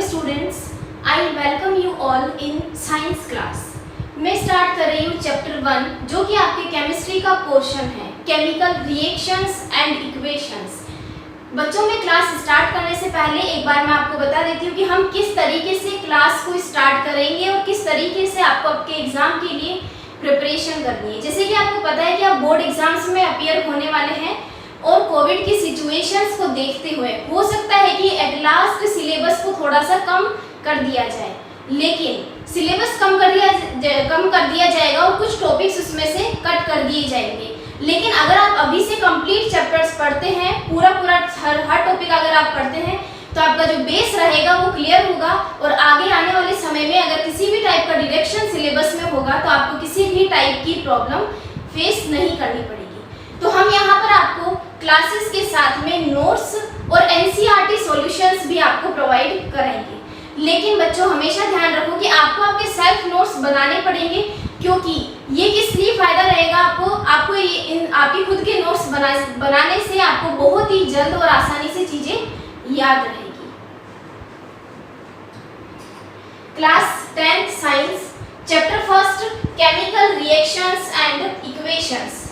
students, I welcome you all in science class. मैं start कर रही हूँ चैप्टर 1 जो कि आपके केमिस्ट्री का पोर्शन है, केमिकल रिएक्शंस एंड इक्वेशंस। बच्चों में क्लास स्टार्ट करने से पहले एक बार मैं आपको बता देती हूँ कि हम किस तरीके से क्लास को स्टार्ट करेंगे और किस तरीके से आपको आपके एग्जाम के लिए प्रिपरेशन करनी है। जैसे कि आपको पता है कि आप बोर्ड एग्जाम्स में अपीयर होने वाले हैं और कोविड की सिचुएशंस को देखते हुए हो सकता है कि एट लास्ट सिलेबस को थोड़ा सा कम कर दिया जाए, लेकिन सिलेबस कम कर दिया जाएगा और कुछ टॉपिक्स उसमें से कट कर दिए जाएंगे। लेकिन अगर आप अभी से कंप्लीट चैप्टर्स पढ़ते हैं, पूरा हर टॉपिक अगर आप पढ़ते हैं तो आपका जो बेस रहेगा वो क्लियर होगा और आगे आने वाले समय में अगर किसी भी टाइप का डिरेक्शन सिलेबस में होगा तो आपको किसी भी टाइप की प्रॉब्लम फेस नहीं करनी पड़ेगी। तो हम यहाँ पर आपको क्लासेस के साथ में नोट्स और एनसीईआरटी सॉल्यूशंस भी आपको प्रोवाइड करेंगे। लेकिन बच्चों हमेशा ध्यान रखो कि आपको आपके सेल्फ नोट्स बनाने पड़ेंगे, क्योंकि ये किस लिए फायदा रहेगा आपको आपके खुद के नोट्स बनाने से आपको बहुत ही जल्द और आसानी से चीजें याद रहेगी। Class 10 science chapter 1 chemical reactions and equations.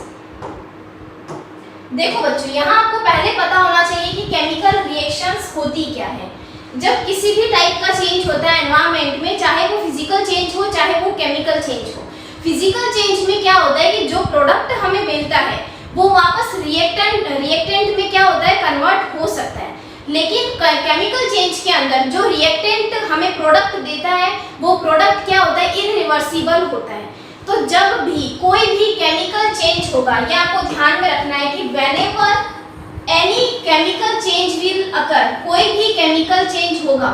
देखो बच्चों, यहाँ आपको पहले पता होना चाहिए कि केमिकल रिएक्शंस होती क्या है। जब किसी भी टाइप का चेंज होता है एनवायरनमेंट में, चाहे वो फिजिकल चेंज हो चाहे वो केमिकल चेंज हो, फिजिकल चेंज में क्या होता है कि जो प्रोडक्ट हमें मिलता है वो वापस रिएक्टेंट में क्या होता है, कन्वर्ट हो सकता है। लेकिन केमिकल चेंज के अंदर जो रिएक्टेंट हमें प्रोडक्ट देता है वो प्रोडक्ट क्या होता है, इरिवर्सिबल होता है। तो जब भी कोई भी केमिकल चेंज होगा, ये आपको ध्यान में रखना है कि whenever any chemical change will occur, कोई भी केमिकल चेंज होगा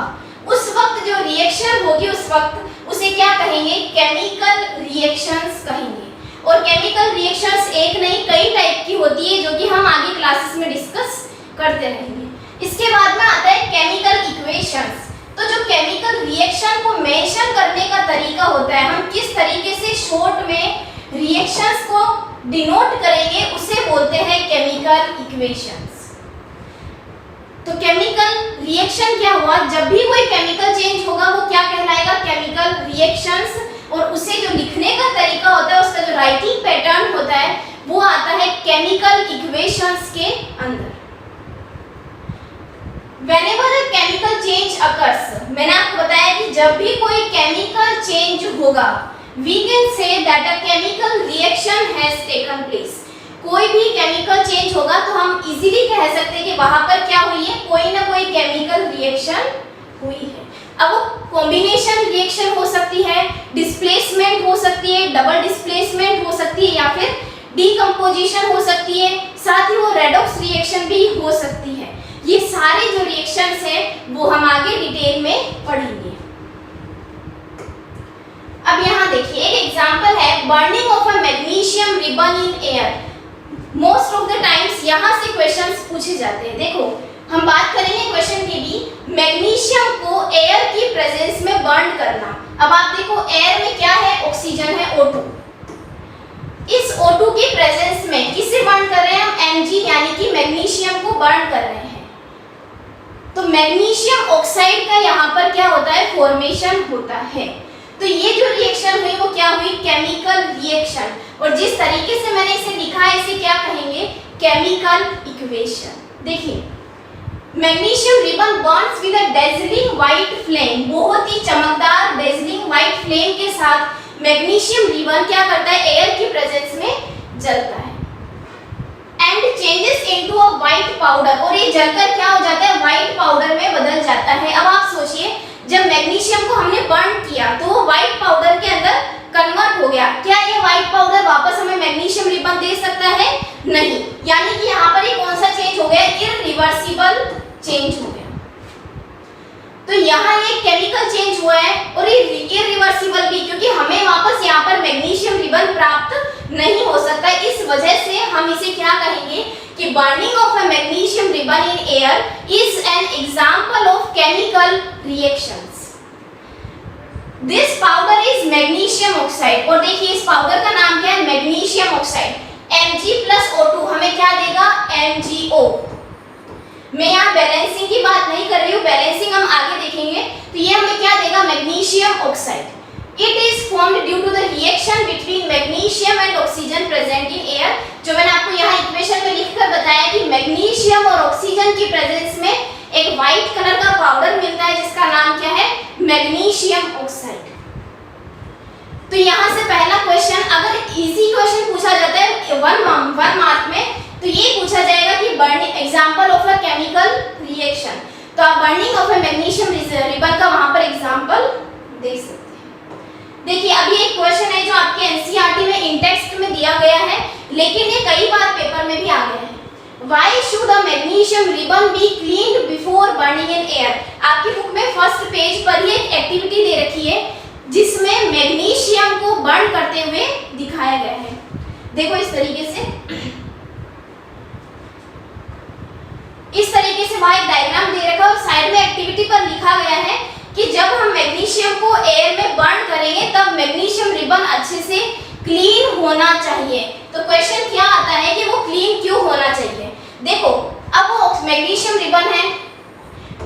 उस वक्त जो रिएक्शन होगी उस वक्त उसे क्या कहेंगे, केमिकल रिएक्शंस कहेंगे। और केमिकल रिएक्शंस एक नहीं कई टाइप की होती है जो कि हम आगे क्लासेस में डिस्कस करते रहेंगे। इसके बाद में आता है केमिकल इक्वेशंस। तो जो केमिकल रिएक्शन को मेंशन करने का तरीका होता है, हम किस तरीके से शॉर्ट में रिएक्शंस को डिनोट करेंगे उसे बोलते हैं केमिकल इक्वेशंस। तो केमिकल रिएक्शन क्या हुआ, जब भी कोई केमिकल चेंज होगा वो क्या कहलाएगा, केमिकल रिएक्शंस। और उसे जो लिखने का तरीका होता है, उसका जो राइटिंग पैटर्न होता है वो आता है केमिकल इक्वेशंस के अंदर। Whenever a chemical change occurs, मैंने आपको बताया कि जब भी कोई केमिकल चेंज होगा, we can say that a chemical reaction has taken place. कोई भी केमिकल चेंज होगा तो हम इजीली कह सकते हैं कि वहां पर क्या हुई है, कोई ना कोई केमिकल रिएक्शन हुई है। अब वो कॉम्बिनेशन रिएक्शन हो सकती है, डिस्प्लेसमेंट हो सकती है, डबल डिस्प्लेसमेंट हो सकती है, या फिर डीकंपोजिशन हो सकती है, साथ ही वो रेडॉक्स रिएक्शन भी हो सकती है। ये सारे जो रिएक्शंस हैं वो हम आगे डिटेल में पढ़ेंगे। अब यहाँ देखिए एक एग्जांपल है, burning of a magnesium ribbon in air. Most of the times यहाँ से क्वेश्चंस पूछे जाते हैं। देखो हम बात करेंगे क्वेश्चन की भी, मैग्नीशियम को एयर की प्रेजेंस में बर्न करना। अब आप देखो एयर में क्या है, ऑक्सीजन है O2। इस O2 की प्रेजेंस में किसे बर्न कर रहे हैं हम, Mg यानी कि मैग्नीशियम को बर्न कर रहे हैं। तो मैग्नीशियम ऑक्साइड का यहाँ पर क्या होता है, फॉर्मेशन होता है। तो ये जो रिएक्शन हुई वो क्या हुई, केमिकल रिएक्शन। और जिस तरीके से मैंने इसे लिखा है इसे क्या कहेंगे, केमिकल इक्वेशन। देखिए magnesium ribbon burns with a dazzling white flame, बहुत ही चमकदार डेज़लिंग व्हाइट फ्लेम के साथ मैग्नीशियम रिबन क्या करता है, एयर की प्रेजेंस में जलता है। And changes into a white powder, और ये जलकर क्या हो जाता है, व्हाइट पाउडर में बदल जाता है। अब आप सोचिए जब मैग्नीशियम को हमने बर्न किया तो वो व्हाइट पाउडर के अंदर कन्वर्ट हो गया। क्या ये व्हाइट पाउडर वापस हमें मैग्नीशियम रिबन दे सकता है, नहीं। यानी कि यहाँ पर ये कौन सा चेंज हो गया, इरिवर्सिबल चेंज हो गया। तो यहाँ ये केमिकल चेंज हुआ है और ये इरिवर्सिबल भी, क्योंकि हमें वापस यहाँ पर मैग्नीशियम रिबन प्राप्त नहीं हो सकता। इस वजह से हम इसे क्या कहेंगे कि burning of a magnesium ribbon in air is an example of chemical reactions. This powder is magnesium oxide. और देखिए इस पाउडर का नाम क्या है, मैग्नीशियम ऑक्साइड। Mg + O2 हमें क्या देगा, MgO। मैं यहाँ बैलेंसिंग की बात नहीं कर रही हूँ, बैलेंसिंग हम आगे देखेंगे। तो ये हमें क्या देगा, magnesium oxide. It is formed due to the reaction between magnesium and oxygen present in air। जो मैंने आपको यहाँ इक्वेशन में लिखकर बताया कि मैग्नीशियम और ऑक्सीजन की प्रेजेंस में एक व्हाइट कलर का पाउडर मिलता है जिसका नाम क्या है, मैग्नीशियम ऑक्साइड। तो यहाँ से पहला क्वेश्चन, अगर इजी क्वेश्चन पूछा जाता है वन मार्क में, तो ये पूछा जाएगा कि burning example of a chemical reaction. तो आप burning of a magnesium ribbon का वहां पर एग्जांपल देख सकते हैं। देखिए अभी एक क्वेश्चन है जो आपके एनसीईआरटी में इन टेक्स्ट में दिया गया है, लेकिन ये कई बार पेपर में भी आ गया है। Why should a magnesium ribbon be cleaned before burning in air? आपकी बुक में फर्स्ट पेज पर ही एक एक्टिविटी दे रखी है जिसमें मैग्नीशियम को बर्न करते हुए दिखाया गया है। देखो इस तरीके से वहां एक डायग्राम दे रखा है और साइड में एक्टिविटी पर लिखा गया है कि जब हम मैग्नीशियम को एयर में बर्न करेंगे तब मैग्नीशियम रिबन अच्छे से क्लीन होना चाहिए। तो क्वेश्चन क्या आता है कि वो क्लीन क्यों होना चाहिए। देखो अब वो मैग्नीशियम रिबन है,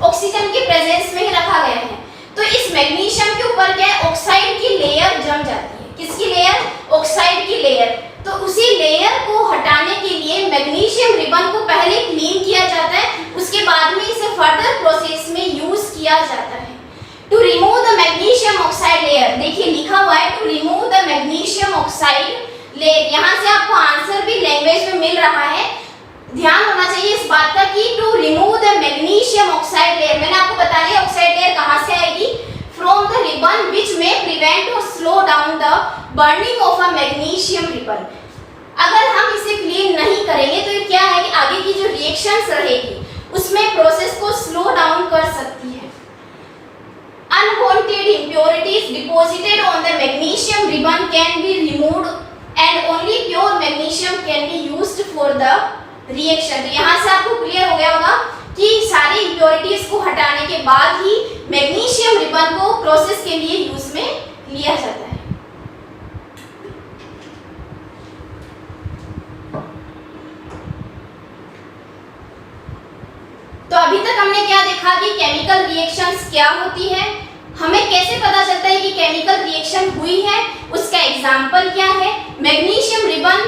ऑक्सीजन की प्रेजेंस में ही रखा गया है, तो इस मैग्नीशियम के ऊपर क्या है, ऑक्साइड की लेयर जम जाती है। किसकी लेयर, ऑक्साइड की लेयर। तो उसी लेयर को हटाने के लिए मैग्नीशियम रिबन को पहले क्लीन किया जाता है, उसके बाद में इसे फर्दर प्रोसेस में यूज किया जाता है। To remove the magnesium oxide layer, देखिए लिखा हुआ है to remove the magnesium oxide layer. यहाँ से आपको आंसर भी लैंग्वेज में मिल रहा है, ध्यान होना चाहिए इस बात का कि to remove the magnesium oxide layer. मैंने आपको बता दिया ऑक्साइड लेयर कहाँ से आएगी, फ्रॉम द रिबन विच में प्रिवेंट और slow down the burning of a magnesium ribbon. अगर हम इसे क्लीन नहीं करेंगे तो ये क्या है कि आगे की जो रिएक्शंस रहेगी उसमें प्रोसेस को स्लो डाउन कर सकती है। Unwanted impurities deposited on the magnesium ribbon can be removed and only pure magnesium can be used for the reaction। तो यहाँ से आपको क्लियर हो गया होगा कि सारी impurities को हटाने के बाद ही मैग्नीशियम रिबन को प्रोसेस के लिए यूज में लिया जाता है। तो अभी तक हमने क्या देखा कि केमिकल रिएक्शंस क्या होती है, हमें कैसे पता चलता है कि केमिकल रिएक्शन हुई है, उसका एग्जाम्पल क्या है, मैग्नीशियम रिबन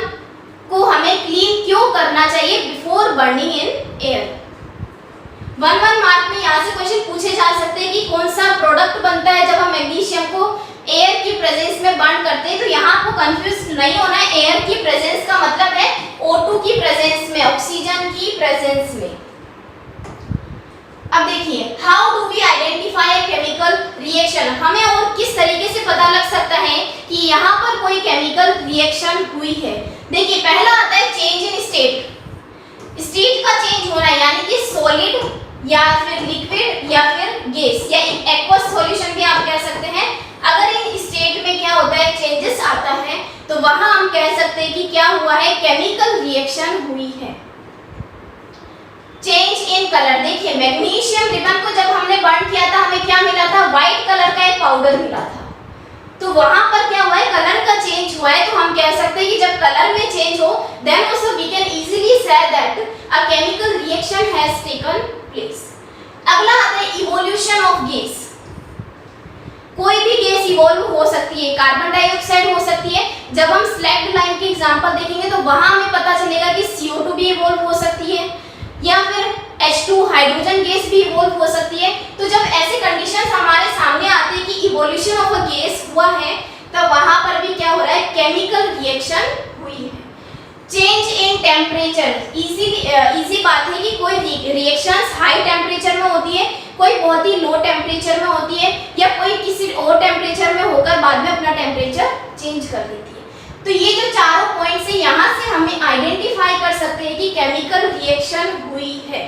को हमें क्लीन क्यों करना चाहिए before burning in air. 1 mark में यहाँ से क्वेश्चन पूछे जा सकते हैं कि कौन सा प्रोडक्ट बनता है जब हम मैग्नीशियम को एयर की प्रेजेंस में बर्न करते हैं। तो यहाँ आपको कंफ्यूज नहीं होना है, एयर की प्रेजेंस का मतलब है O2 की प्रेजेंस में, ऑक्सीजन की प्रेजेंस में। अब देखिए how do we identify a chemical reaction, हमें और किस तरीके से पता लग सकता है कि यहाँ पर कोई केमिकल रिएक्शन हुई है। देखिए पहला आता है चेंज इन स्टेट, स्टेट का चेंज होना यानी कि सॉलिड या फिर लिक्विड या फिर गैस या एक्वस सॉल्यूशन भी आप कह सकते हैं। अगर इन स्टेट में क्या होता है, चेंजेस आता है, तो वहां हम कह सकते हैं कि क्या हुआ है, केमिकल रिएक्शन हुई है। चेंज इन कलर, देखिए मैग्नीशियम रिबन को जब हमने बर्न किया था हमें क्या मिला था, व्हाइट कलर का एक पाउडर मिला था। तो वहां पर क्या हुआ है, कलर का चेंज हुआ है। तो हम कह सकते हैं कि जब कलर में चेंज हो then also we can easily see that a chemical reaction has taken place. अगला आता है इवोल्यूशन ऑफ गैस, कोई भी गैस इवॉल्व हो सकती है, कार्बन डाइऑक्साइड हो सकती है। जब हम स्लैग्ड लाइम की एग्जांपल देखेंगे तो वहां हमें पता चलेगा कि CO2 भी इवॉल्व हो सकती है या फिर H2 हाइड्रोजन गैस भी इवॉल्व हो सकती है। तो जब ऐसे कंडीशंस हमारे सामने आते हैं कि इवोल्यूशन ऑफ अ गैस हुआ है, तो वहां पर भी क्या हो रहा है, केमिकल रिएक्शन हुई है। चेंज इन टेम्परेचर, इजी बात है कि कोई रिएक्शंस हाई टेम्परेचर में होती है, कोई बहुत ही लो टेम्परेचर में होती है, या कोई किसी और टेम्परेचर में होकर बाद में अपना टेम्परेचर चेंज कर देती है। तो ये जो चारों पॉइंट्स है यहाँ से हमें आइडेंटिफाई कर सकते हैं कि केमिकल रिएक्शन हुई है।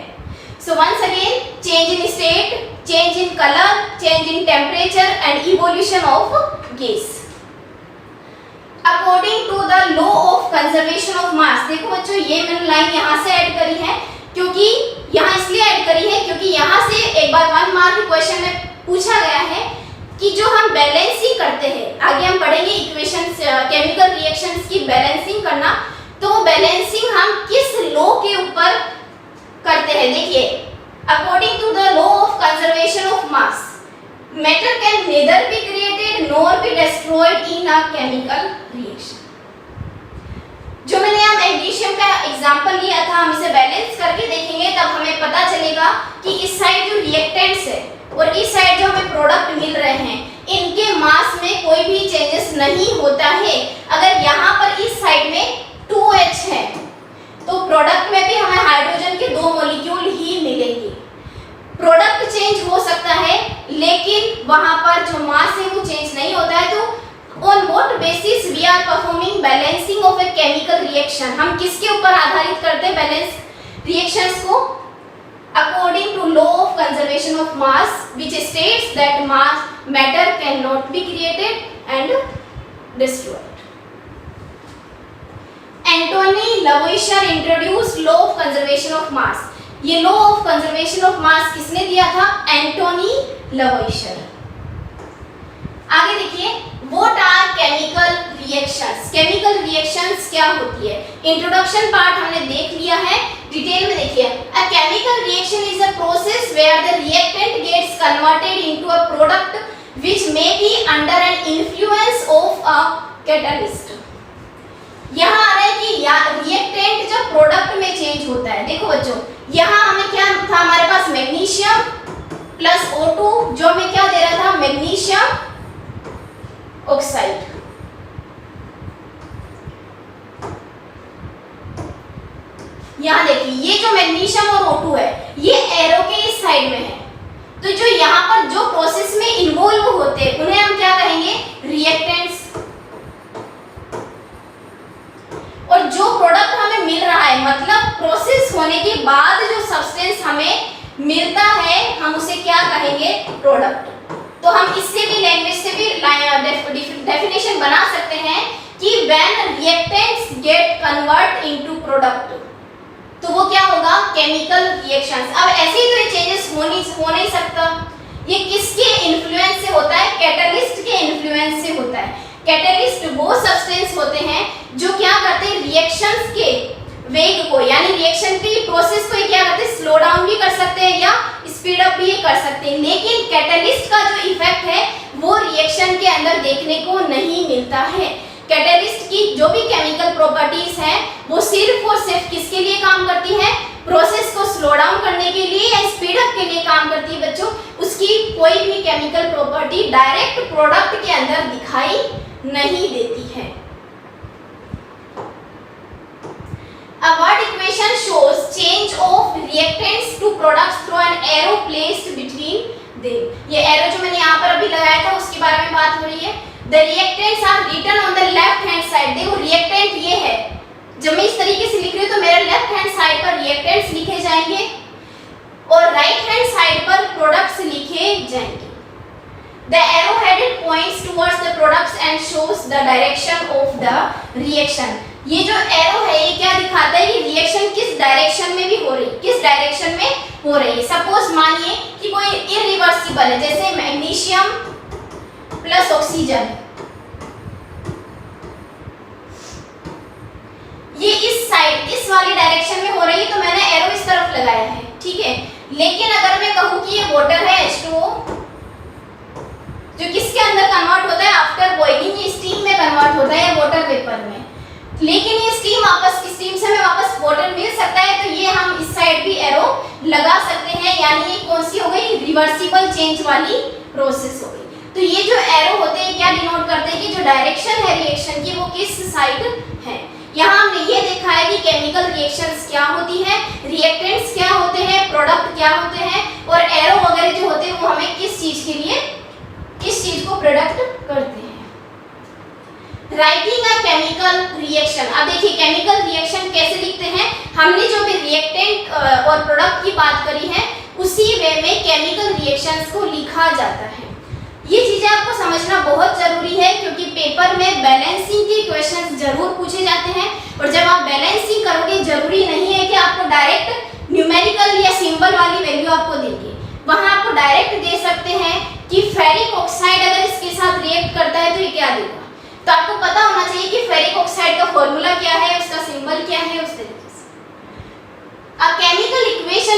So once again, change in state, change in colour, change in temperature and evolution of gas according to the law of conservation of mass. देखो बच्चों ये मैंने लाइन यहाँ से ऐड करी है, क्योंकि यहाँ इसलिए ऐड करी है क्योंकि यहाँ से एक बार 1 मार्क क्वेश्चन में पूछा गया है कि जो हम बैलेंसिंग करते हैं, आगे हम पढ़ेंगे इक्वेशंस, केमिकल रिएक्शंस की बैलेंसिंग करना, तो बैलेंसिंग हम किस लॉ के ऊपर करते हैं। देखिए, according to the law of conservation of mass, matter can neither be created nor be destroyed in a chemical reaction. जो मैंने यहाँ मैग्नीशियम का एग्जांपल लिया था, हम इसे बैलेंस करके देखेंगे तब हमें पता चलेगा कि इस साइड जो रिएक्टेंट्स है और इस साइड जो हमें प्रोडक्ट मिल रहे हैं, इनके मास में कोई भी चेंजेस नहीं होता है। अगर यहाँ पर इस साइड में 2H है तो प्रोडक्ट में भी हमें हाइड्रोजन के 2 मॉलिक्यूल ही मिलेंगे। प्रोडक्ट चेंज हो सकता है लेकिन वहां पर जो मास है वो चेंज नहीं होता है। तो on what basis we are performing balancing of a chemical reaction, हम किसके ऊपर आधारित करते हैं बैलेंस रिएक्शंस को? According to law of conservation of mass which states that matter cannot be created and destroyed. Antoine Lavoisier introduce law of conservation of mass. ये law of conservation of mass किसने दिया था? Antoine Lavoisier. आगे देखिए, what are chemical reactions. Chemical reactions क्या होती है? Introduction part हमने देख लिया है, डिटेल में देखिए। A chemical reaction is a process where the reactant gets converted into a product which may be under an influence of a catalyst. यहाँ आ रहा है कि रिएक्टेंट जब प्रोडक्ट में चेंज होता है, देखो बच्चों, यहाँ हमें क्या था, हमारे पास मैग्नीशियम प्लस O2 जो हमें क्या दे रहा था? Magnesium oxide. यहाँ देखिए, ये जो मैग्नीशियम और O2 है ये एरो के इस साइड में है। तो जो यहाँ पर जो प्रोसेस में इन्वॉल्व होते हैं उन्हें हम क्या कहेंगे? रिएक्टेंट्स। और जो प्रोडक्ट हमें मिल रहा है, मतलब प्रोसेस होने के बाद जो सब्सटेंस हमें मिलता है, हम उसे क्या कहेंगे? प्रोडक्ट। तो हम इससे भी लैंग्वेज से भी डेफिनेशन बना सकते हैं कि when reactants gate convert into product, तो वो क्या होगा? Chemical reactions. अब ऐसे ही तो ये चेंजेस हो नहीं सकता। ये किसके इन्फ्लुएंस से होता है? कैटलिस्ट के इन्फ्लुएंस से होता है। कैटलिस्ट वो सब्सटेंस होते हैं जो क्या करते हैं? रिएक्शंस के वेग को, यानी रिएक्शन की प्रोसेस को क्या करते हैं? स्लो डाउन भी कर सकते हैं या स्पीड अप भी कर सकते हैं। लेकिन कैटलिस्ट का जो इफेक्ट है वो रिएक्शन के अंदर देखने को नहीं मिलता है। कैटलिस्ट की जो भी केमिकल प्रॉपर्टीज हैं वो सिर्फ और सिर्फ किसके लिए काम करती है? प्रोसेस को स्लो डाउन करने के लिए या स्पीड अप के लिए काम करती है बच्चों। उसकी कोई भी केमिकल प्रॉपर्टी डायरेक्ट प्रोडक्ट के अंदर दिखाई नहीं देती है। A word equation shows change of reactants to products through an arrow placed between them. ये arrow जो मैंने यहाँ पर अभी लगाया था उसके बारे में बात हो रही है। The reactants are written on the left hand side. देखो reactant ये है, जब मैं इस तरीके से लिख रही हूँ तो मेरे लेफ्ट हैंड साइड पर reactants लिखे जाएंगे और राइट हैंड साइड पर प्रोडक्ट्स लिखे जाएंगे। The arrow-headed points towards the products and shows the direction of the reaction. ये जो एरो है ये क्या दिखाता है कि रिएक्शन किस डायरेक्शन में भी हो रही है, किस डायरेक्शन में हो रही है। सपोज मानिए कि कोई इरिवर्सिबल है, जैसे मैग्नीशियम प्लस ऑक्सीजन, ये इस साइड इस वाली डायरेक्शन में हो रही है तो मैंने एरो इस तरफ लगाया है, ठीक है। लेकिन अगर मैं कहूँ कि ये वाटर है H2O जो किसके अंदर कन्वर्ट होता है? आफ्टर बॉइलिंग ये स्टीम में कन्वर्ट होता है वाटर वेपर में। लेकिन ये स्टीम से हमें वापस वाटर मिल सकता है, तो ये हम इस साइड भी एरो लगा सकते हैं, यानी ये कौन सी हो गई? रिवर्सिबल चेंज वाली प्रोसेस हो गई। तो ये जो एरो होते हैं क्या डिनोट करते हैं कि जो डायरेक्शन है रिएक्शन की वो किस साइड है। यहाँ हमने ये देखा है कि केमिकल रिएक्शंस क्या होती है, रिएक्टेंट्स क्या होते हैं, प्रोडक्ट क्या होते हैं, और एरो वगैरह जो होते हैं वो हमें किस चीज के लिए, किस चीज को प्रोडक्ट करते हैं। Writing a chemical reaction. अब देखिए केमिकल रिएक्शन कैसे लिखते हैं। हमने जो भी रिएक्टेंट और प्रोडक्ट की बात करी है उसी वे में केमिकल रिएक्शंस को लिखा जाता है। ये चीजें आपको समझना बहुत जरूरी है क्योंकि पेपर में बैलेंसिंग के क्वेश्चंस जरूर पूछे जाते हैं, और जब आप बैलेंसिंग करोगे जरूरी नहीं है कि आपको डायरेक्ट न्यूमेरिकल या सिंबल वाली वैल्यू आपको देंगे, वहां आपको डायरेक्ट दे सकते हैं कि फेरिक ऑक्साइड अगर इसके साथ रिएक्ट करता है तो ये क्या देगा। तो आपको पता होना चाहिए कि फेरिक ऑक्साइड का फॉर्मूला क्या है, उसका सिंबल क्या है, उस तरीके से। A chemical equation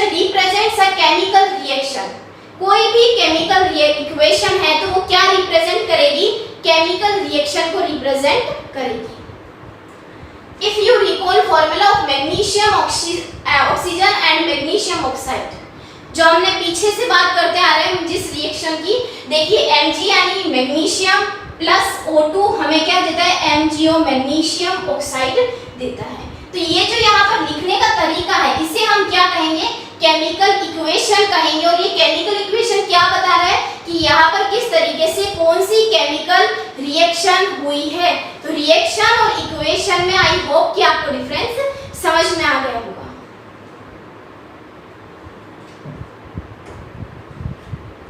represents a chemical reaction. कोई भी केमिकल इक्वेशन है तो वो क्या रिप्रेजेंट करेगी, केमिकल रिएक्शन को रिप्रेजेंट करेगी। If you recall formula of magnesium oxygen and magnesium oxide, जो हमने पीछे से बात करते आ रहे हैं जिस रिएक्शन की, देखिए Mg यानी मैग्नीशियम प्लस O2 हमें क्या देता है, MgO मैग्नीशियम ऑक्साइड देता है। तो ये जो यहाँ पर लिखने का तरीका है इसे हम क्या कहेंगे, केमिकल इक्वेशन कहेंगे। और ये केमिकल इक्वेशन क्या बता रहा है कि यहाँ पर किस तरीके से कौन सी केमिकल रिएक्शन हुई है। तो रिएक्शन और इक्वेशन में आई होप कि आपको डिफरेंस समझ में आ गया होगा।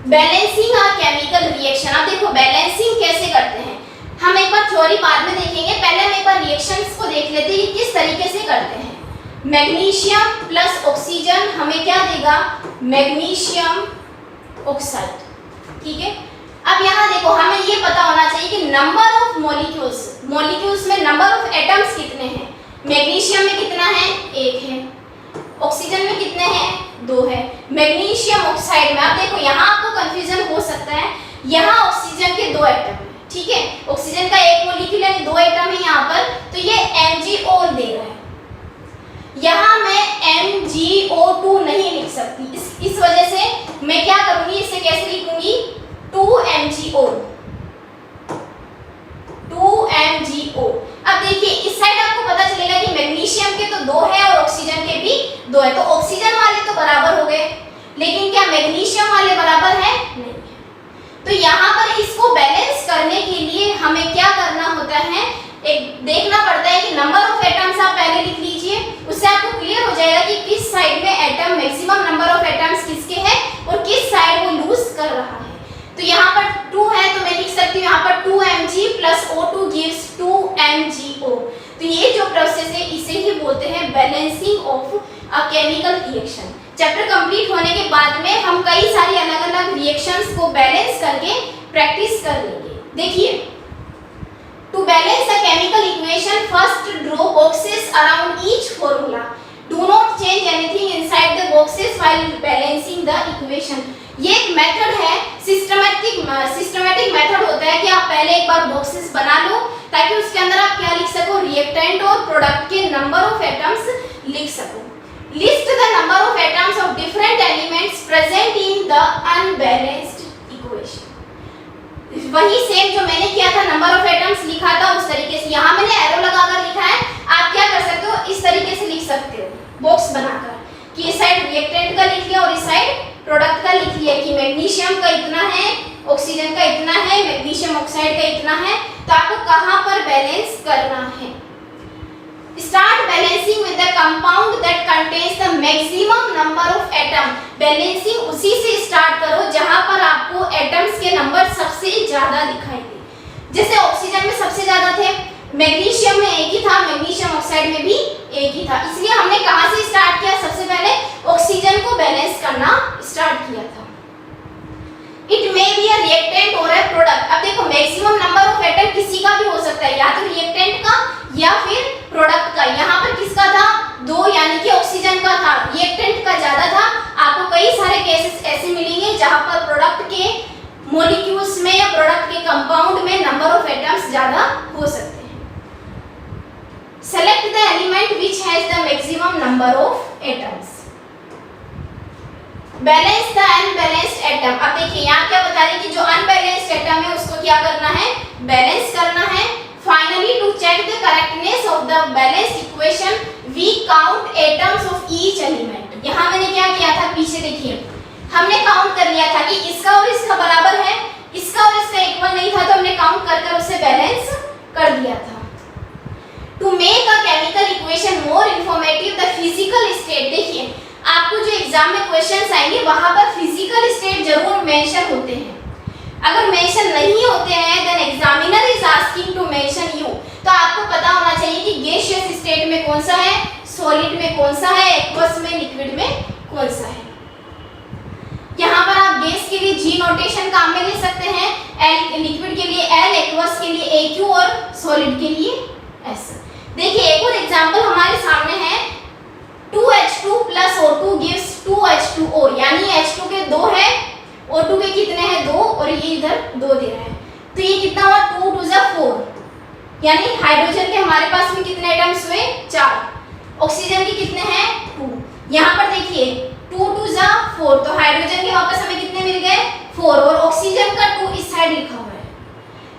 बैलेंसिंग अ केमिकल रिएक्शन, अब देखो बैलेंसिंग कैसे करते हैं, हम एक बार थ्योरी बाद में देखेंगे, पहले हम एक बार रिएक्शंस को देख लेते हैं कि किस तरीके से करते हैं। मैग्नीशियम प्लस ऑक्सीजन हमें क्या देगा, मैग्नीशियम ऑक्साइड, ठीक है। अब यहाँ देखो हमें ये पता होना चाहिए कि नंबर ऑफ मॉलिक्यूल्स में नंबर ऑफ एटम्स कितने हैं। मैग्नीशियम में कितना है, 1 है। ऑक्सीजन में कितने हैं, 2 है। मैग्नीशियम ऑक्साइड में अब देखो यहाँ आपको कंफ्यूजन हो सकता है, यहाँ ऑक्सीजन के 2 एटम है, ठीक है। ऑक्सीजन का 1 मॉलिक्यूल यानी 2 एटम है यहाँ पर, तो ये MgO दे रहा है। यहाँ मैं MgO2 नहीं लिख सकती, इस वजह से मैं क्या करूंगी, इसे कैसे लिखूंगी, 2MgO। अब देखिए इस साइड आपको पता चलेगा कि मैग्नीशियम के तो 2 है और ऑक्सीजन के भी 2 है, तो ऑक्सीजन वाले तो बराबर हो गए, लेकिन क्या मैग्नीशियम वाले बराबर है, नहीं। तो यहाँ पर इसको बैलेंस करने के लिए हमें क्या करना होता है, एक देखना पड़ता है कि नंबर ऑफ एटम्स आप पहले लिख लीजिए, उससे आपको क्लियर हो जाएगा कि किस साइड में atom maximum number of atoms किसके हैं और किस साइड वो लूज कर रहा है। तो यहाँ पर 2 है तो मैं लिख सकती हूँ यहाँ पर 2Mg plus O2 gives 2MgO। तो ये जो प्रोसेस है इसे ही बोलते हैं balancing of a chemical reaction. Chapter complete होने के बाद में हम कई सारी अलग अलग रिएक्शंस को बैलेंस करके प्रैक्टिस कर लेंगे। देखिए, to balance the chemical equation first draw boxes around each formula, do not change anything inside the boxes while balancing the equation. ये एक मेथड है, सिस्टमैटिक मेथड होता है कि आप पहले एक बार बॉक्सेस बना लो ताकि उसके अंदर आप क्या लिख सको, रिएक्टेंट और प्रोडक्ट के नंबर ऑफ एटम्स लिख सको। List the number of atoms of different elements present in the unbalanced equation. वही सेम जो मैंने किया था, नंबर ऑफ एटम्स लिखा था उस तरीके से यहाँ मैंने एरो लगाकर लिखा है। आप क्या कर सकते हो, इस तरीके से लिख सकते हो बॉक्स बनाकर कि इस साइड रिएक्टेंट का लिख लिया और इस साइड प्रोडक्ट का लिख लिया कि मैग्नीशियम का इतना है, ऑक्सीजन का इतना है, मैग्नीशियम ऑक्साइड का इतना है। तो आपको कहाँ पर बैलेंस करना है। Start balancing with the compound that contains the maximum number of atom. Balancing उसी से स्टार्ट करो जहां पर आपको एटम्स के नंबर सबसे ज्यादा दिखाई दे। जैसे ऑक्सीजन में सबसे ज्यादा थे, मैग्नीशियम में 1 ही था, मैग्नीशियम ऑक्साइड में भी 1 ही था, इसलिए हमने कहां से स्टार्ट किया, सबसे पहले ऑक्सीजन को बैलेंस करना स्टार्ट किया था। It may be a reactant और अ प्रोडक्ट। अब देखो मैक्सिमम नंबर ऑफ एटम किसी का भी हो सकता है, या तो रिएक्टेंट का या फिर प्रोडक्ट का। यहाँ पर किसका था, 2 यानी कि ऑक्सीजन का था, रिएक्टेंट का ज्यादा था। आपको कई सारे केसेस ऐसे मिलेंगे जहां पर प्रोडक्ट के मॉलिक्यूल्स में या प्रोडक्ट के कंपाउंड में नंबर ऑफ एटम्स ज्यादा हो सकते हैं। Select the element which has the maximum number of atoms. Balance the unbalanced atom. अब देखिए यहाँ क्या बता रहे हैं कि जो अनबैलेंस्ड एटम है उसको क्या करना है, बैलेंस करना है। Finally to check the correctness of the balanced equation we count atoms of each element. यहाँ मैंने क्या किया था, पीछे देखिए हमने काउंट कर लिया था कि इसका और इसका बराबर है, इसका और इसका इक्वल नहीं था, तो हमने काउंट कर उसे बैलेंस कर दिया था। To make a chemical equation more informative the physical state. देखिए आपको जो एग्जाम में क्वेश्चंस आएंगे वहां पर फिजिकल स्टेट जरूर मेंशन होते हैं। अगर मेंशन नहीं होते हैं then examiner is asking to mention you. तो आपको पता होना चाहिए कि गैसियस स्टेट में कौन सा है, सॉलिड में कौन सा है, एक्वस में, लिक्विड में कौन सा है। यहाँ पर आप गैस के लिए जी नोटेशन काम में ले सकते हैं, एल लिक्विड के लिए एल, एक्वस के लिए AQ और सॉलिड के लिए S। देखिए एक और एग्जांपल हमारे सामने है, 2H2 plus O2 gives 2H2O, यानी H2 के 2 है, O2 के कितने हैं 2, और ये इधर 2 दे रहा है, तो ये कितना हुआ 2 2 4, यानी हाइड्रोजन के हमारे पास में कितने एटम्स हुए 4, ऑक्सीजन के कितने हैं 2। यहाँ पर देखिए 2 2 4, तो हाइड्रोजन के वापस हमें कितने मिल गए 4, और ऑक्सीजन का 2 इस साइड लिखा हुआ है।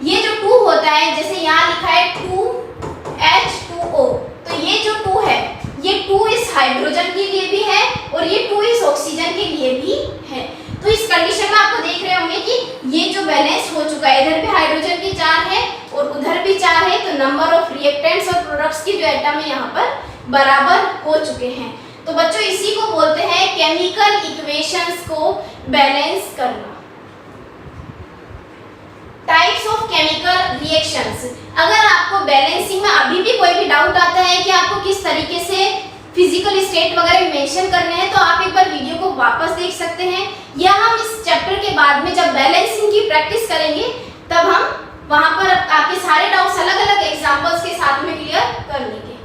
ये जो 2 होता है, जैसे यहाँ लिखा है 2H2O, तो ये जो 2 है ये 2 इस हाइड्रोजन के लिए भी है और ये 2 इस ऑक्सीजन के लिए भी है। तो इस कंडीशन में आपको देख रहे होंगे कि ये जो बैलेंस हो चुका है, इधर भी हाइड्रोजन की 4 है और उधर भी 4 है, तो नंबर ऑफ रिएक्टेंट्स और प्रोडक्ट्स की जो एटम है यहाँ पर बराबर हो चुके हैं। तो बच्चों इसी को बोलते हैं केमिकल इक्वेशंस को बैलेंस करना। Types of chemical reactions. अगर आपको बैलेंसिंग में अभी भी कोई भी डाउट आता है कि आपको किस तरीके से फिजिकल स्टेट वगैरह मेंशन करने हैं, तो आप एक बार वीडियो को वापस देख सकते हैं, या हम इस चैप्टर के बाद में जब बैलेंसिंग की प्रैक्टिस करेंगे तब हम वहां पर आपके सारे डाउट्स अलग अलग एग्जांपल्स के साथ में क्लियर कर लेंगे।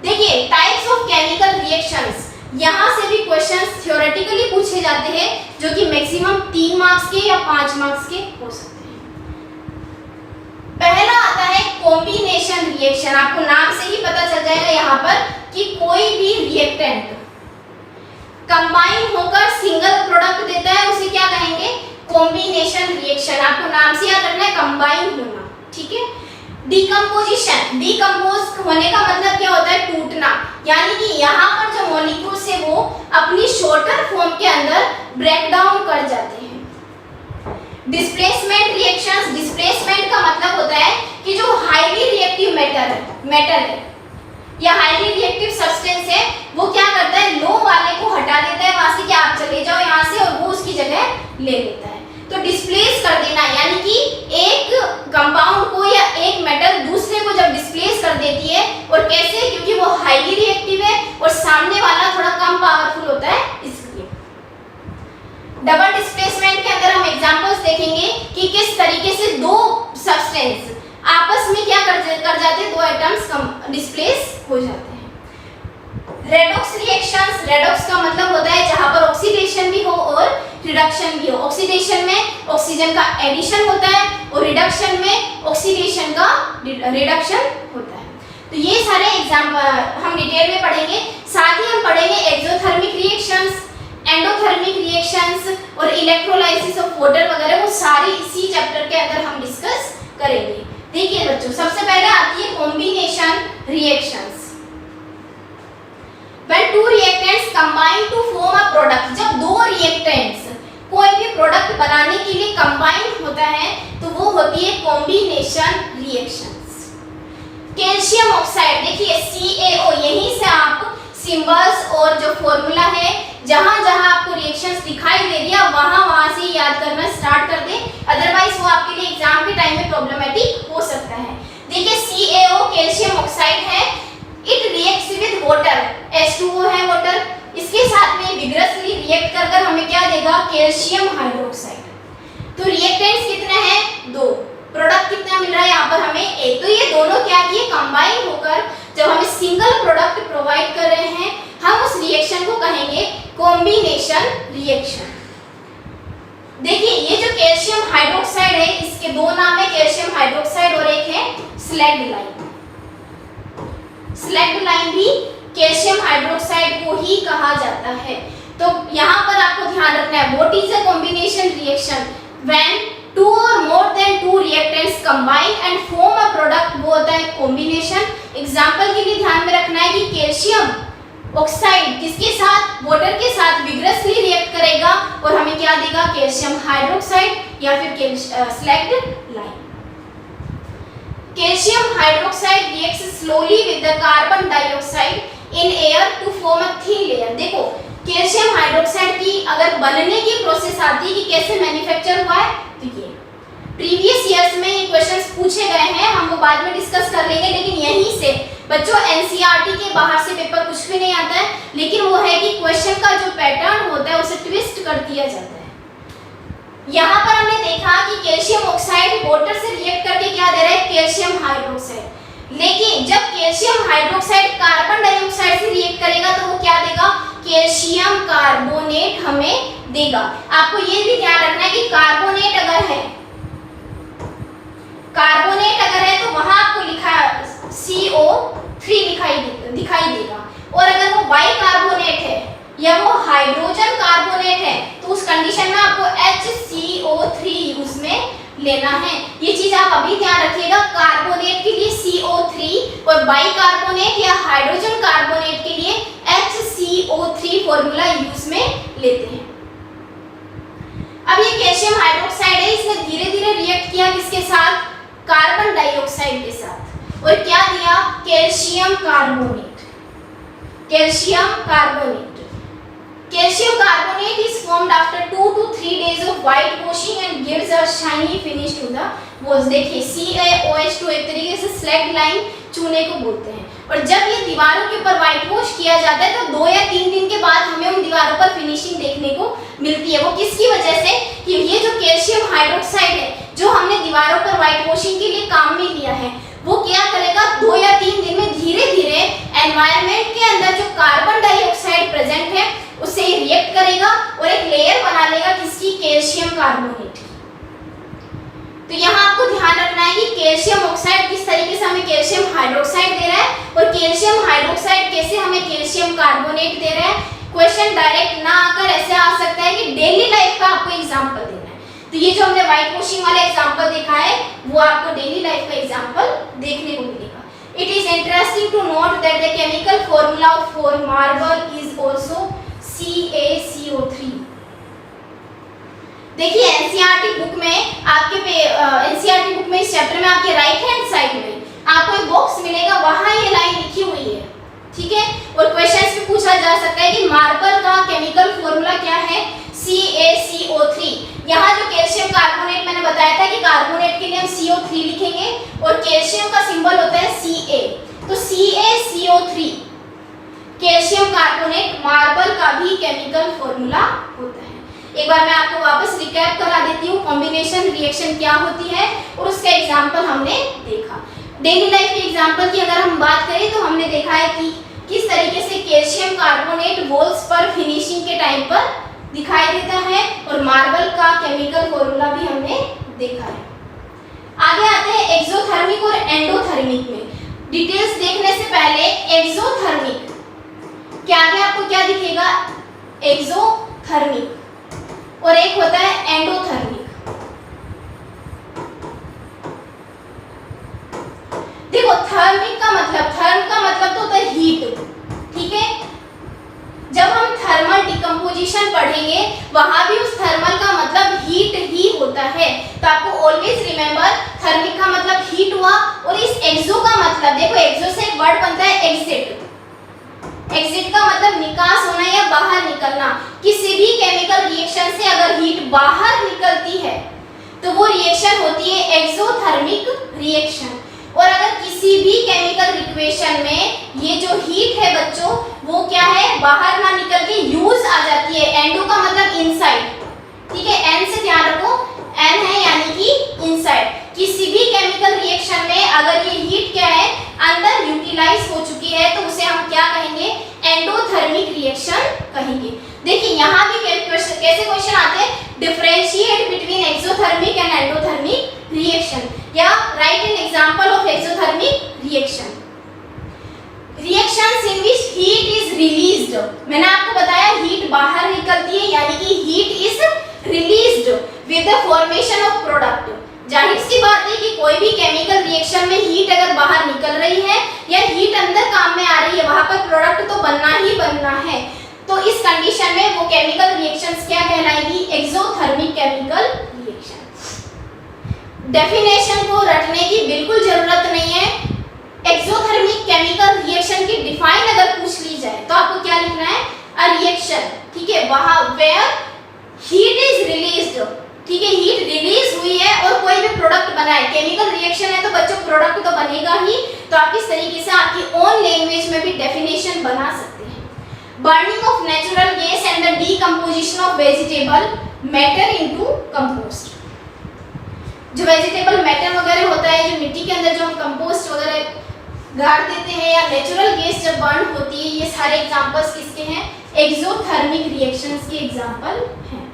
देखिए टाइप्स ऑफ केमिकल रिएक्शंस, यहाँ से भी क्वेश्चंस थ्योरेटिकली पूछे जाते हैं जो कि मैक्सिमम 3 मार्क्स के या 5 मार्क्स के हो सकते हैं। पहला आता है कॉम्बिनेशन रिएक्शन। आपको नाम से ही पता चल जाएगा यहाँ पर कि कोई भी रिएक्टेंट कंबाइन होकर सिंगल प्रोडक्ट देता है, उसे क्या कहेंगे कॉम्बिनेशन रिएक्शन। आपको नाम से याद रखना है कंबाइन होना, ठीक है। डिकम्पोजिशन, डिकम्पोज होने का मतलब क्या होता है टूटना, यानी कि यहाँ पर जो मॉलिक्यूल्स है वो अपनी शॉर्टर फॉर्म के अंदर ब्रेक डाउन कर जाते हैं। डिस्प्लेसमेंट रिएक्शंस, डिस्प्लेसमेंट का मतलब होता है कि जो हाईली रिएक्टिव मेटल है या हाईली रिएक्टिव सब्सटेंस है वो क्या करता है लो वाले को हटा देता है वहां से कि आप चले जाओ यहाँ से, और वो उसकी जगह ले लेता है। तो डिस्प्लेस कर देना, यानी कि एक कंपाउंड को या एक मेटल दूसरे को जब डिस्प्लेस कर देती है, और कैसे, क्योंकि वो हाईली रिएक्टिव है और सामने वाला थोड़ा कम पावरफुल होता है इसलिए। डबल डिस्प्लेसमेंट के अंदर हम एग्जांपल्स देखेंगे कि किस तरीके से दो सब्सटेंस आपस में क्या कर जाते हैं, दो एटम्स डिस्प्लेस हो जाते हैं। रेडॉक्स रिएक्शंस, रेडॉक्स का मतलब होता है जहां पर ऑक्सीडेशन भी हो और रिडक्शन भी हो। ऑक्सीडेशन में ऑक्सीजन का एडिशन होता है और रिडक्शन में ऑक्सीडेशन का रिडक्शन होता है। तो ये सारे एग्जांपल हम डिटेल में पढ़ेंगे। साथ ही हम पढ़ेंगे एक्सोथर्मिक रिएक्शंस, एंडोथर्मिक रिएक्शंस और इलेक्ट्रोलाइसिस ऑफ वाटर वगैरह, वो सारी इसी चैप्टर के अंदर हम डिस्कस करेंगे। देखिए बच्चों, सबसे पहले आती है combination reactions. When two reactants combine to form a product, जब दो रिएक्टेंट्स कोई भी प्रोडक्ट बनाने के लिए कंबाइन होता है तो वो होती है कॉम्बिनेशन रिएक्शंस। कैल्शियम ऑक्साइड, देखिए CaO, यहीं से आप सिंबल्स और जो फॉर्मूला है जहां जहां आपको रिएक्शंस दिखाई दे दिया वहां से याद करना स्टार्ट कर दें, अदरवाइज वो आपके लिए एग्जाम के टाइम में प्रॉब्लमेटिक हो सकता है। देखिए CaO कैल्शियम ऑक्साइड है, it reacts with water, H2O है वाटर, इसके साथ में विग्रसली रिएक्ट कर हमें क्या देगा कैल्शियम हाइड्रोक्साइड। तो रिएक्टेंट्स कितने हैं, दो, प्रोडक्ट कितना मिल रहा है यहाँ पर हमें एक। तो ये दोनों क्या किए कंबाइन होकर जब हमें सिंगल प्रोडक्ट प्रोवाइड कर रहे हैं, हम उस रिएक्शन को कहेंगे कॉम्बिनेशन रिएक्शन। देखिए ये जो कैल्शियम हाइड्रोक्साइड है इसके दो नाम है, कैल्शियम हाइड्रोक्साइड और एक है स्लैग्ड लाइम। स्लैग्ड लाइम भी कैल्शियम हाइड्रोक्साइड को ही कहा जाता है। तो यहाँ पर आपको ध्यान रखना है what is a combination reaction, when two और more than two reactants combine and form a product, वो होता है कॉम्बिनेशन। एग्जांपल के लिए ध्यान में रखना है कि कैल्शियम ऑक्साइड किसके साथ, वाटर के साथ विग्रसली रिएक्ट करेगा और हमें क्या देगा कैल्शियम हाइड्रोक्साइड या फिर slagged lime. Calcium hydroxide reacts slowly with the carbon dioxide in air to form a thin layer। देखो कैल्शियम हाइड्रोक्साइड की अगर बनने की प्रोसेस आती है कि कैसे मैन्युफैक्चर हुआ है, तो ये प्रीवियस ईयर्स में ये क्वेश्चंस पूछे गए हैं, हम वो बाद में डिस्कस कर लेंगे। लेकिन यहीं से बच्चों एनसीईआरटी के बाहर से पेपर कुछ भी नहीं आता है, लेकिन वो है कि क्वेश्चन का जो पैटर्न होता है उसे ट्विस्ट कर दिया जाता है। यहाँ पर हमने देखा कि कैल्शियम ऑक्साइड वाटर से रिएक्ट करके क्या दे रहा है कैल्शियम हाइड्रोक्साइड, लेकिन जब कैल्शियम हाइड्रोक्साइड कार्बन डाइऑक्साइड से रिएक्ट करेगा तो वो क्या देगा, कैल्शियम कार्बोनेट हमें देगा। आपको ये भी ध्यान रखना है कि कार्बोनेट अगर है तो वहां आपको लिखा CO3 दिखाई देगा, और अगर वो बाइकार्बोनेट है या वो हाइड्रोजन कार्बोनेट है तो उस कंडीशन में आपको HCO3 उसमें लेना है। ये चीज आप अभी ध्यान रखिएगा, कार्बोनेट के लिए CO3 और बाइकार्बोनेट या हाइड्रोजन कार्बोनेट के लिए HCO3 फॉर्मूला यूज में लेते हैं। अब ये कैल्शियम हाइड्रोक्साइड है, इसने धीरे धीरे रिएक्ट किया किसके साथ, कार्बन डाइऑक्साइड के साथ, और क्या दिया, calcium carbonate. Calcium carbonate is formed after 2 to 3 days of whitewashing and gives a shiny finish to the walls। देखिए CaOH2 एक तरीके से स्लैग लाइन चूने को बोलते हैं, और जब ये दीवारों के ऊपर व्हाइट वॉश किया जाता है तो 2 या 3 दिन के बाद हमें उन दीवारों पर फिनिशिंग देखने को मिलती है। वो किसकी वजह से, कि ये जो कैल्शियम हाइड्रोक्साइड है जो हमने दीवारों पर व्हाइट वॉशिंग के लिए काम में लिया है, वो क्या करेगा, 2 या 3 दिन में धीरे धीरे एनवायरनमेंट के अंदर जो कार्बन डाइऑक्साइड प्रेजेंट है उससे रिएक्ट करेगा और एक लेयर बना लेगा किसकी, कैल्शियम कार्बोनेट। तो यहाँ आपको ध्यान रखना है कि कैल्शियम ऑक्साइड किस तरीके से हमें कैल्शियम हाइड्रोक्साइड दे रहा है और कैल्शियम हाइड्रोक्साइड कैसे हमें कैल्शियम कार्बोनेट दे रहा है। क्वेश्चन डायरेक्ट ना आकर ऐसे आ सकता है कि डेली लाइफ का आपको एग्जांपल देना है। तो ये जो हमने व्हाइट वॉशिंग वाला एग्जांपल देखा है वो आपको डेली लाइफ का एग्जांपल देखने को मिलेगा। It is interesting to note that the chemical formula for marble is also CaCO3। देखिए एनसीईआरटी बुक में एनसीईआरटी बुक में इस चैप्टर में आपके राइट हैंड साइड में आपको एक बॉक्स मिलेगा, वहां ये लाइन लिखी हुई है, ठीक है। और क्वेश्चंस में पूछा जा सकता है कि मार्बल का केमिकल फॉर्मूला क्या है, CaCO3। यहाँ जो कैल्शियम कार्बोनेट मैंने बताया था कि कार्बोनेट के लिए हम CO3 लिखेंगे और कैल्शियम का सिंबल होता है Ca, तो CaCO3 कैल्शियम कार्बोनेट मार्बल का भी केमिकल फॉर्मूला होता है। एक बार मैं आपको वापस रिकैप करा देती हूँ कॉम्बिनेशन रिएक्शन क्या होती है और उसका एग्जांपल हमने देखा। डेली लाइफ के एग्जांपल की अगर हम बात करें तो हमने देखा है कि किस तरीके से कैल्शियम कार्बोनेट वॉल्स पर फिनिशिंग के टाइम पर दिखाई देता है और मार्बल का केमिकल फॉर्मूला भी हमने देखा है। आगे आते हैं एक्सोथर्मिक और एंडोथर्मिक में। डिटेल्स देखने से पहले एक्सोथर्मिक के आगे आपको क्या दिखेगा, एक्सोथर्मिक, और एक होता है एंडोथर्मिक। देखो थर्मिक का मतलब, थर्म का मतलब तो होता है हीट, ठीक है। जब हम थर्मल डिकम्पोजिशन पढ़ेंगे वहां भी उस थर्मल का मतलब हीट ही होता है, तो आपको ऑलवेज रिमेंबर थर्मिक का मतलब हीट हुआ और इस एक्सो का मतलब, देखो एक्सो से एक वर्ड बनता है एग्जिट। एग्जिट का मतलब निकास होना या बाहर निकलना। किसी भी केमिकल रिएक्शन से अगर हीट बाहर निकलती है तो वो रिएक्शन होती है एक्सोथर्मिक रिएक्शन। और अगर किसी भी केमिकल रिएक्शन में ये जो हीट है बच्चों वो क्या है, बाहर ना निकल के यूज आ जाती है। एंडो का मतलब इनसाइड, ठीक है, एन से ध्यान रखो, एन है यानी कि इनसाइड। किसी भी केमिकल रिएक्शन में अगर ये हीट क्या है अंदर यूटिलाइज हो चुकी है तो उसे हम क्या कहेंगे, एंडोथर्मिक रिएक्शन कहेंगे। देखिए यहाँ भी कैसे क्वेश्चन आते हैं, differentiate between exothermic and endothermic reaction या write an example of exothermic reaction. Reactions in which heat is released, मैंने आपको बताया हीट बाहर निकलती है यानी कि heat is released with the formation of product. जाहिर सी बात है कि कोई भी केमिकल रिएक्शन में हीट अगर बाहर निकल रही है या हीट अंदर काम में आ रही है, वहां पर प्रोडक्ट तो बनना ही बनना है। तो इस कंडीशन में वो केमिकल रिएक्शंस क्या कहलाएगी, एक्सोथर्मिक केमिकल रिएक्शन। डेफिनेशन को रटने की बिल्कुल जरूरत नहीं है। एक्सोथर्मिक केमिकल रिएक्शन की डिफाइन अगर पूछ ली जाए तो आपको क्या लिखना है, अ रिएक्शन, ठीक है, वहां वेयर हीट इज रिलीज्ड, ठीक है, हीट रिलीज हुई है और कोई भी प्रोडक्ट बना है। केमिकल रिएक्शन है तो बच्चों प्रोडक्ट तो बनेगा ही, तो आप इस तरीके से आपकी ओन लैंग्वेज में भी डेफिनेशन बना सकते हैं। Burning of natural gas and the decomposition of vegetable matter into compost. जो वेजिटेबल मैटर वगैरह होता है, जो मिट्टी के अंदर जो हम कंपोस्ट वगैरह गाड़ देते हैं या नेचुरल गैस जब बर्न होती है, ये सारे एग्जांपल्स किसके हैं? एक्सोथर्मिक रिएक्शंस के एग्जांपल हैं।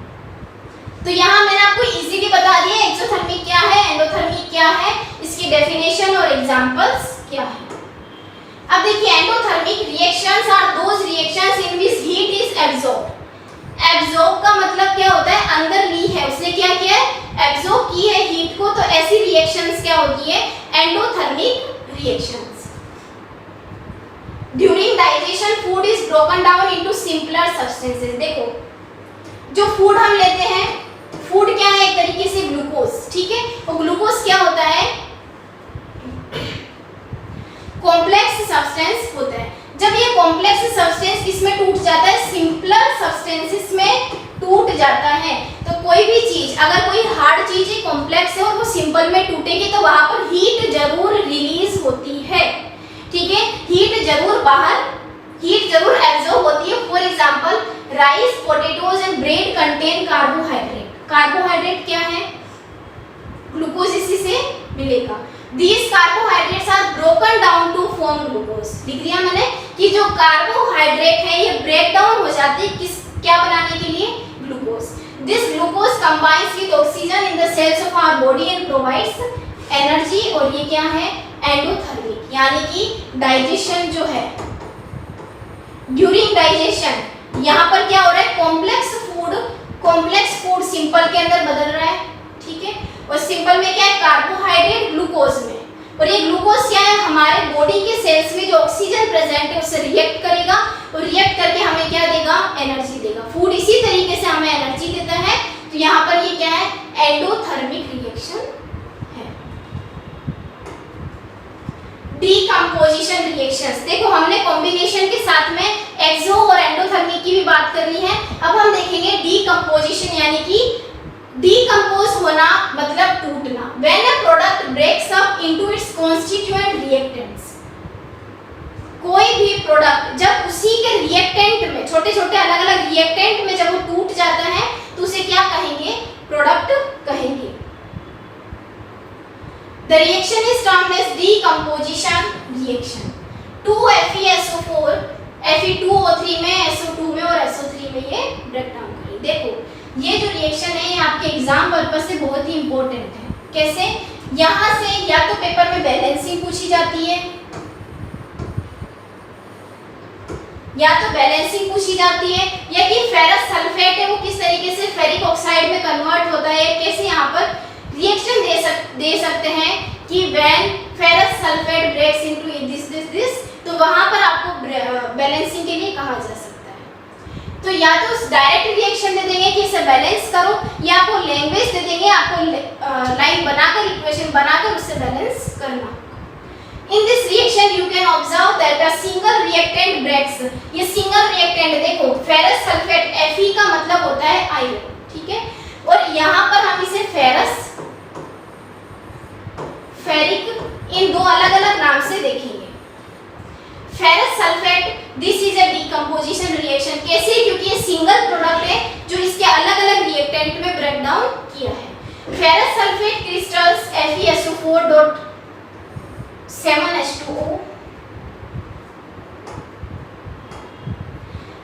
तो यहाँ मैंने आपको इजीली बता दिया एक्सोथर्मिक क्या है, एंडोथर्मिक क्या है, इसकी डेफिनेशन और एग्जांपल्स क्या है। अब देखिए endothermic reactions are those reactions in which heat is absorbed. Absorb का मतलब क्या होता है? अंदर ली है, उसने क्या किया है? एब्सॉर्ब की है हीट को। तो ऐसी रिएक्शंस क्या होती है? Endothermic reactions. During digestion food is broken down into simpler substances. देखो जो फूड हम लेते हैं, फूड क्या है? एक तरीके से ग्लूकोज, ठीक है। वो ग्लूकोज क्या होता है? कॉम्प्लेक्स सब्सटेंस होता है। जब ये कॉम्प्लेक्स सब्सटेंस किसमें टूट जाता है? सिंपलर सब्सटेंसेस में टूट जाता है। तो कोई भी चीज, अगर कोई हार्ड चीज है, कॉम्प्लेक्स है और वो सिंपल में टूटेगी तो वहां पर हीट जरूर रिलीज होती है, ठीक है। हीट जरूर बाहर, हीट जरूर एब्जॉर्ब होती है। For example rice, potatoes and bread contain carbohydrate. Carbohydrate क्या है? ग्लूकोज इसी से मिलेगा। These carbohydrates are broken down to form glucose। लिख दिया मैंने कि जो कार्बोहाइड्रेट है ये ब्रेक डाउन हो जाते हैं किस, क्या बनाने के लिए? Glucose. This glucose combines with oxygen in the cells of our body and provides energy। और ये क्या है? एंडोथर्मिक, यानी कि डाइजेशन जो है, ड्यूरिंग डाइजेशन यहाँ पर क्या हो रहा है? कॉम्प्लेक्स फूड सिंपल के अंदर बदल रहा है, ठीक है। और सिंपल में क्या है? कार्बोहाइड्रेट ग्लूकोज में। और ये ग्लूकोज क्या है? हमारे बॉडी के सेल्स में जो ऑक्सीजन प्रेजेंट है उससे रिएक्ट करेगा और रिएक्ट करके हमें क्या देगा? एनर्जी देगा। फूड इसी तरीके से हमें एनर्जी देता है। तो यहाँ पर ये क्या है? एंडोथर्मिक रिएक्शन है। डीकंपोजिशन रिएक्शंस, देखो हमने कॉम्बिनेशन के साथ में एक्सो और एंडोथर्मिक की भी बात कर ली है। अब हम देखेंगे डीकंपोजिशन, यानी कि डिकम्पोज होना मतलब टूटना। When a product breaks up into its constituent reactants, कोई भी प्रोडक्ट जब उसी के रिएक्टेंट में, छोटे छोटे अलग अलग रिएक्टेंट में जब वो टूट जाता है तो उसे क्या कहेंगे? प्रोडक्ट कहेंगे। The reaction is termed as decomposition reaction। 2FeSO4 Fe2O3 में, SO2 में और SO3 में ये ब्रेक डाउन करेगी। देखो ये जो रिएक्शन है ये आपके एग्जाम पर्पस से बहुत ही इंपॉर्टेंट है। कैसे? यहाँ से या तो पेपर में बैलेंसिंग पूछी जाती है, या तो बैलेंसिंग पूछी जाती है, या कि फेरस सल्फेट है वो किस तरीके से फेरिक ऑक्साइड में कन्वर्ट होता है। कैसे यहाँ पर रिएक्शन दे सकते हैं कि when ferrous sulphate breaks into this, तो वहां पर आपको बैलेंसिंग के लिए कहा जा सकता है। तो या तो डायरेक्ट रिएक्शन दे देंगे कि इसे बैलेंस करो, या आपको लैंग्वेज दे देंगे, आपको लाइन बनाकर, इक्वेशन बनाकर उससे बैलेंस करना। In this reaction you can observe that a single reactant breaks. ये सिंगल रिएक्टेंट देखो, फेरस सल्फेट Fe का मतलब होता है आयरन, ठीक है। और यहाँ पर हम इसे फेरस, फेरिक, इन दो अलग अलग नाम से देखेंगे। Ferrous sulphate, this is a decomposition reaction. कैसे? क्योंकि ये सिंगल प्रोडक्ट है जो इसके अलग अलग रिएक्टेंट में ब्रेक डाउन किया है। Ferrous sulphate crystals FeSO4.7H2O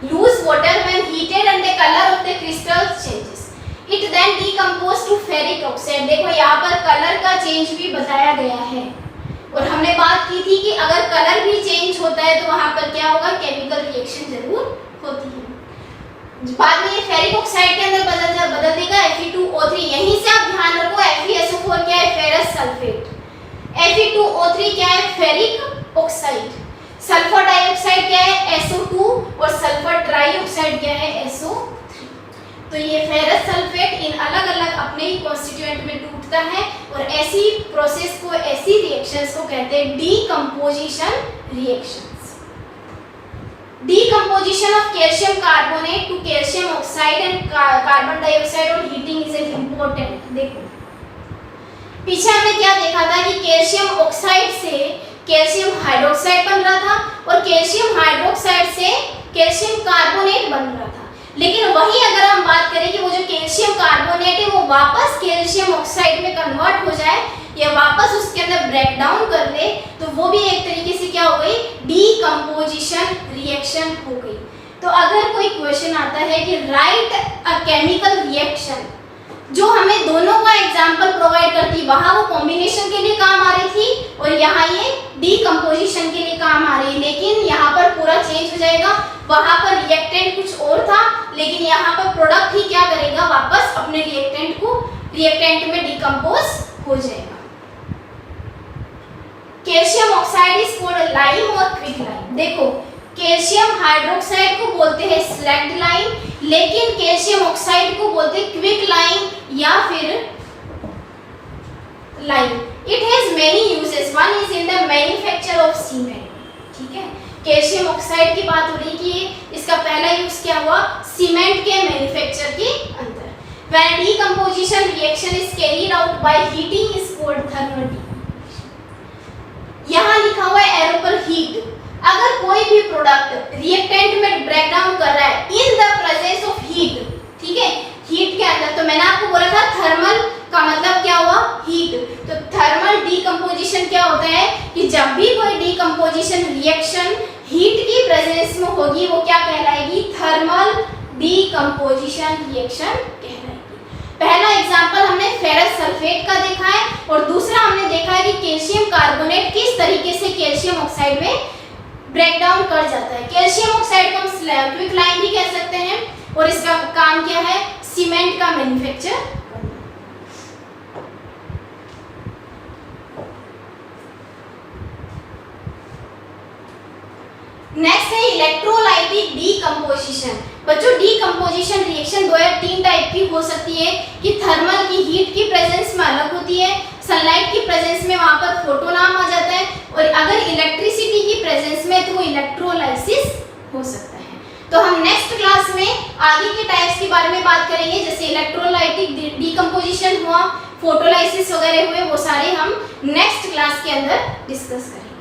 lose water when heated and the color of the crystals changes. It then decomposes to ferric oxide। देखो यहाँ पर कलर का चेंज भी बताया गया है। और हमने बात की थी कि अगर कलर भी चेंज होता है तो वहां पर क्या होगा? केमिकल रिएक्शन जरूर होती है। बाद में ये फेरिक ऑक्साइड के अंदर बदल देगा Fe2O3। यहीं से आप ध्यान रखो, FeSO4 क्या है? Ferrous sulphate. Fe2O3 क्या है? Ferric oxide. सल्फर डाइऑक्साइड क्या है? SO2। और सल्फर ट्राइऑक्साइड क्या है? SO3। तो ये फेरस सल्फेट इन अलग अलग अपने ही कॉन्स्टिट्यूएंट में टूटता है और ऐसी प्रोसेस को, ऐसी रिएक्शंस को कहते हैं decomposition reactions. Decomposition of calcium carbonate to calcium oxide and carbon dioxide और हीटिंग इज इंपॉर्टेंट। देखो पीछे हमने क्या देखा था कि कैल्शियम ऑक्साइड से कैल्शियम हाइड्रोक्साइड बन रहा था और कैल्शियम हाइड्रोक्साइड से कैल्शियम कार्बोनेट बन रहा था। लेकिन वही अगर हम बात करें कि वो जो कैल्शियम कार्बोनेट है वो वापस कैल्शियम ऑक्साइड में कन्वर्ट हो जाए या वापस उसके अंदर ब्रेक डाउन कर ले तो वो भी एक तरीके से क्या हो गई, डीकंपोजिशन रिएक्शन हो गई। तो अगर कोई क्वेश्चन आता है कि राइट अ केमिकल रिएक्शन, जो हमें दोनों का एग्जाम्पल प्रोवाइड करती, वहां वो कॉम्बिनेशन के लिए काम आ रही थी और यहाँ ये डीकंपोजिशन के लिए काम आ रही है, लेकिन यहाँ पर पूरा चेंज हो जाएगा। वहां पर रिएक्टेंट कुछ और था, लेकिन यहाँ पर प्रोडक्ट ही क्या करेगा, वापस अपने रिएक्टेंट में डिकम्पोज हो जाएगा। Calcium oxide is called lime और क्विक लाइम। देखो कैल्शियम हाइड्रोक्साइड को बोलते हैं स्लैग्ड लाइम, लेकिन कैल्शियम ऑक्साइड को बोलते हैं क्विक लाइम या फिर lime. It has many uses, one is in the manufacture of cement. ठीक है, कैल्शियम ऑक्साइड की बात हो रही कि इसका पहला यूज क्या हुआ, सीमेंट के मैन्युफैक्चर के अंदर। When decomposition reaction is carried out by heating is called thermal decomposition। यहाँ लिखा हुआ है एरो पर हीट। अगर कोई भी प्रोडक्ट रिएक्टेंट में ब्रेक डाउन कर रहा है in the presence of heat, ठीक है, हीट के अंदर, तो मैंने आपको बोला था थर्मल का मतलब क्या हुआ, हीट। तो थर्मल डीकंपोजिशन क्या होता है कि जब भी कोई डीकंपोजिशन रिएक्शन हीट की प्रेजेंस में होगी वो क्या कहलाएगी, थर्मल डीकंपोजिशन रिएक्शन कहलाएगी। पहला एग्जांपल हमने फेरस सल्फेट का देखा है और दूसरा हमने देखा है कि कैल्शियम कार्बोनेट किस तरीके से कैल्शियम ऑक्साइड में ब्रेक डाउन कर जाता है। कैल्शियम ऑक्साइड को हम क्विक लाइम भी कह सकते हैं और इसका काम क्या है, सीमेंट का मैन्युफैक्चर करना। नेक्स्ट है इलेक्ट्रोलाइटिक डीकंपोजिशन। बच्चों डीकंपोजिशन रिएक्शन दो या तीन टाइप की हो सकती है कि थर्मल की हीट की प्रेजेंस में अलग होती है, सनलाइट की प्रेजेंस में वहां पर फोटोनाम आ जाता है, और अगर इलेक्ट्रिसिटी की प्रेजेंस में तो वो इलेक्ट्रोलाइसिस हो सकता है। तो हम नेक्स्ट क्लास में आगे के टाइप्स के बारे में बात करेंगे, जैसे इलेक्ट्रोलाइटिक डीकंपोजिशन हुआ, फोटोलाइसिस वगैरह हुए, वो सारे हम नेक्स्ट क्लास के अंदर डिस्कस करेंगे।